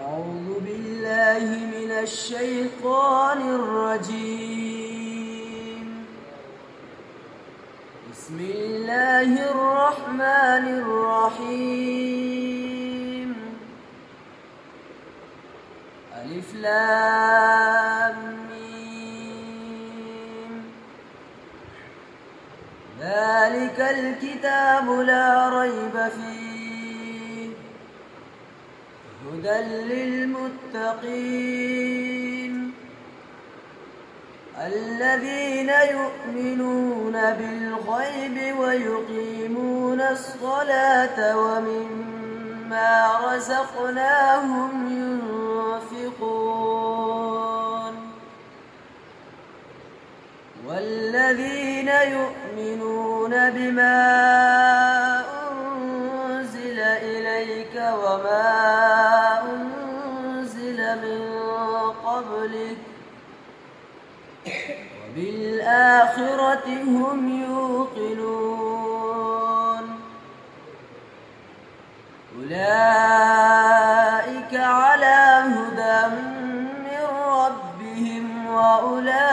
أعوذ بالله من الشيطان الرجيم. بسم الله الرحمن الرحيم. ألف لام ميم. ذلك الكتاب لا ريب فيه هدى للمتقين الذين يؤمنون بالغيب ويقيمون الصلاة ومما رزقناهم ينفقون والذين يؤمنون بما أنزل إليك وما أنزل من قبلك وبالآخرة هم يوقنون أولئك على هدى من ربهم وأولئك